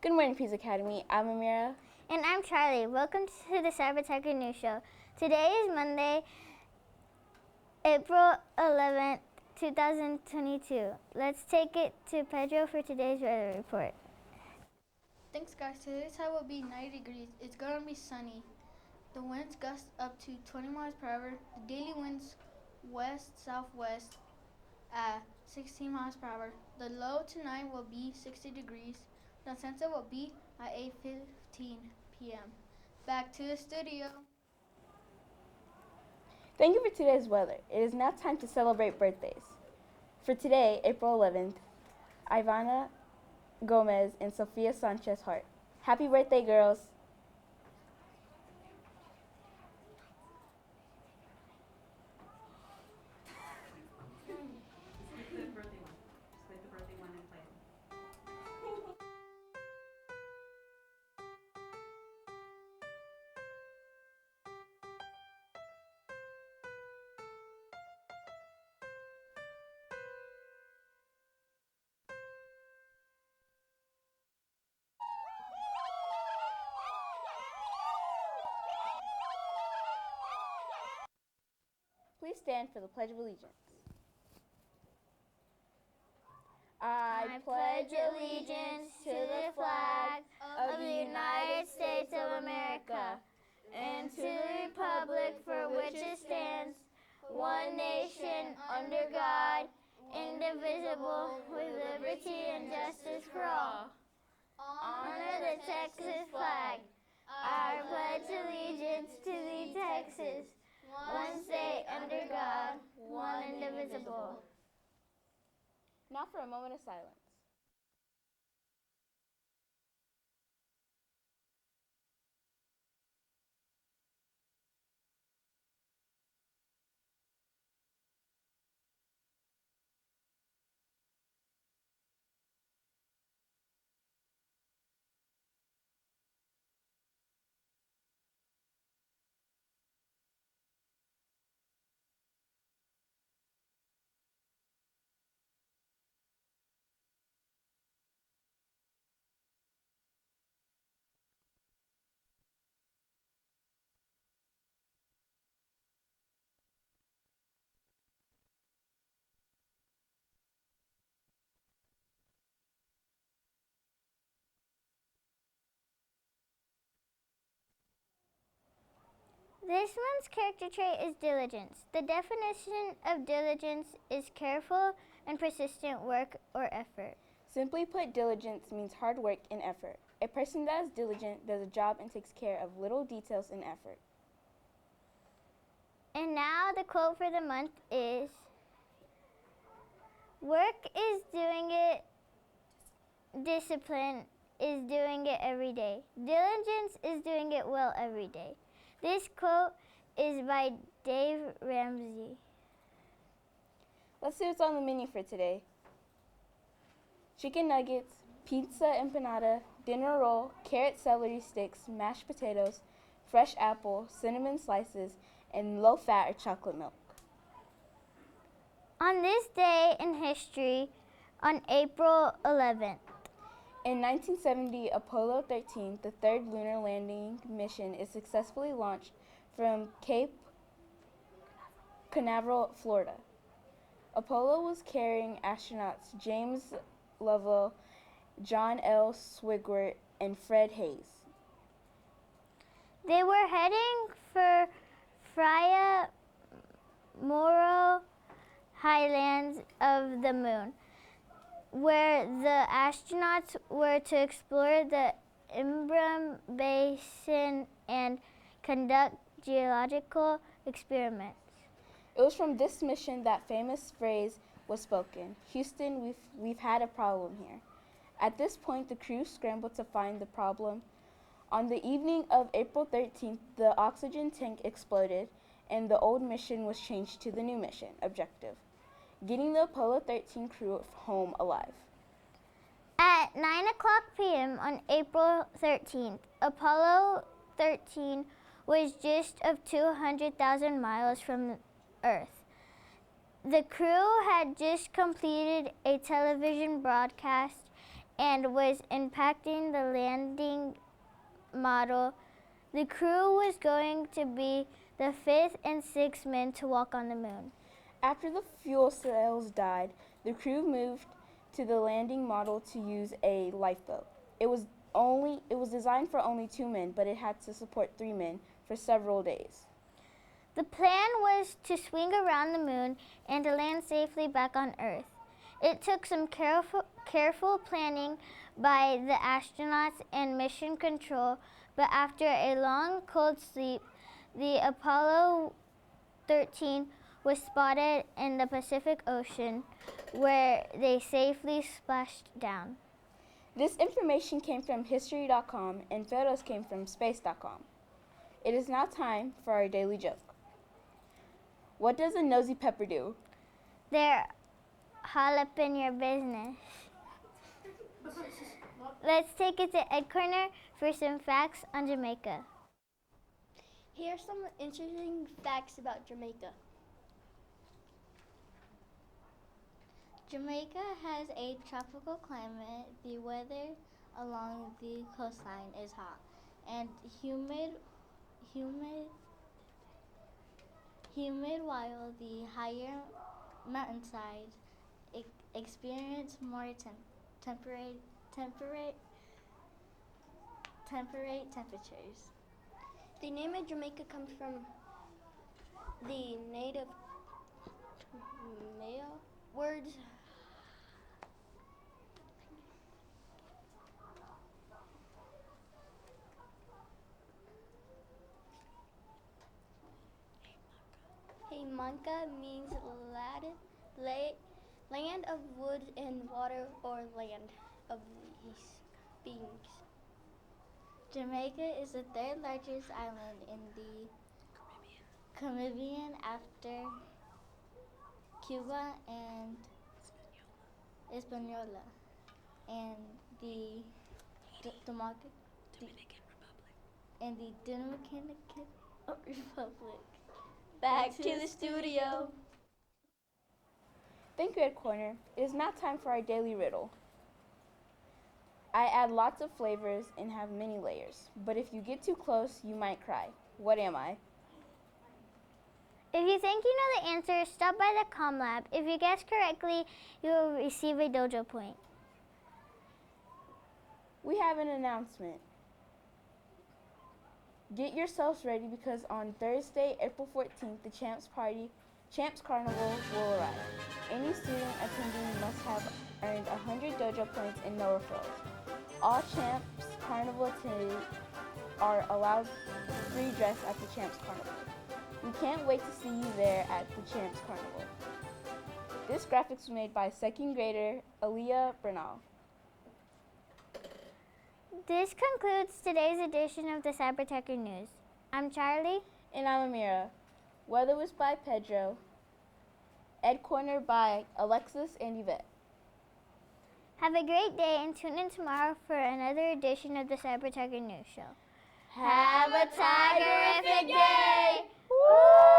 Good morning, Peace Academy. I'm Amira. And I'm Charlie. Welcome to the Cyber Tech News Show. Today is Monday, April 11th, 2022. Let's take it to Pedro for today's weather report. Thanks guys, today's high will be 90 degrees. It's going to be sunny. The winds gust up to 20 miles per hour. The daily winds west-southwest at 16 miles per hour. The low tonight will be 60 degrees. The sunset will be at 8:15 p.m. Back to the studio. Thank you for today's weather. It is now time to celebrate birthdays. For today, April 11th, Ivana Gomez and Sofia Sanchez Hart. Happy birthday, girls. Please stand for the Pledge of Allegiance. I pledge allegiance to the flag of the United States of America and to the republic for which it stands, one nation under God, indivisible, with liberty and justice for all. Honor the Texas flag. I pledge allegiance to the Texas, one state under God, one indivisible. Now for a moment of silence. This month's character trait is diligence. The definition of diligence is careful and persistent work or effort. Simply put, diligence means hard work and effort. A person that is diligent does a job and takes care of little details and effort. And now the quote for the month is, work is doing it, discipline is doing it every day. Diligence is doing it well every day. This quote is by Dave Ramsey. Let's see what's on the menu for today. Chicken nuggets, pizza empanada, dinner roll, carrot celery sticks, mashed potatoes, fresh apple, cinnamon slices, and low-fat or chocolate milk. On this day in history, on April 11th, in 1970, Apollo 13, the third lunar landing mission, is successfully launched from Cape Canaveral, Florida. Apollo was carrying astronauts James Lovell, John L. Swigert, and Fred Haise. They were heading for Fraya Morrow Highlands of the Moon, where the astronauts were to explore the Imbrum Basin and conduct geological experiments. It was from this mission that famous phrase was spoken, "Houston, we've had a problem here." At this point, the crew scrambled to find the problem. On the evening of April 13th, the oxygen tank exploded, and the old mission was changed to the new mission objective, getting the Apollo 13 crew home alive. At 9:00 p.m. on April 13th, Apollo 13 was just of 200,000 miles from Earth. The crew had just completed a television broadcast and was impacting the landing model. The crew was going to be the 5th and 6th men to walk on the moon. After the fuel cells died, the crew moved to the landing model to use a lifeboat. It was designed for only 2 men, but it had to support 3 men for several days. The plan was to swing around the moon and to land safely back on Earth. It took some careful planning by the astronauts and mission control, but after a long cold sleep, the Apollo 13 was spotted in the Pacific Ocean, where they safely splashed down. This information came from History.com and photos came from Space.com. It is now time for our daily joke. What does a nosy pepper do? They're all up in your business. Let's take it to Ed Corner for some facts on Jamaica. Here are some interesting facts about Jamaica. Jamaica has a tropical climate. The weather along the coastline is hot and humid while the higher mountainsides experience more temperate temperatures. The name of Jamaica comes from the native Maya words Manca means land of woods and water, or land of these beings. Jamaica is the 3rd largest island in the Caribbean after Cuba and Hispaniola, and the Dominican Republic. Back to the studio. Thank you, Ed Corner. It is now time for our daily riddle. I add lots of flavors and have many layers, but if you get too close, you might cry. What am I? If you think you know the answer, stop by the Comm Lab. If you guess correctly, you will receive a dojo point. We have an announcement. Get yourselves ready because on Thursday, April 14th, the Champs Carnival will arrive. Any student attending must have earned 100 dojo points and no referrals. All Champs Carnival attendees are allowed free dress at the Champs Carnival. We can't wait to see you there at the Champs Carnival. This graphics was made by 2nd grader Aaliyah Bernal. This concludes today's edition of the Cybertecher News. I'm Charlie. And I'm Amira. Weather was by Pedro. Ed Corner by Alexis and Yvette. Have a great day and tune in tomorrow for another edition of the Cybertecher News Show. Have a tigerific day! Woo!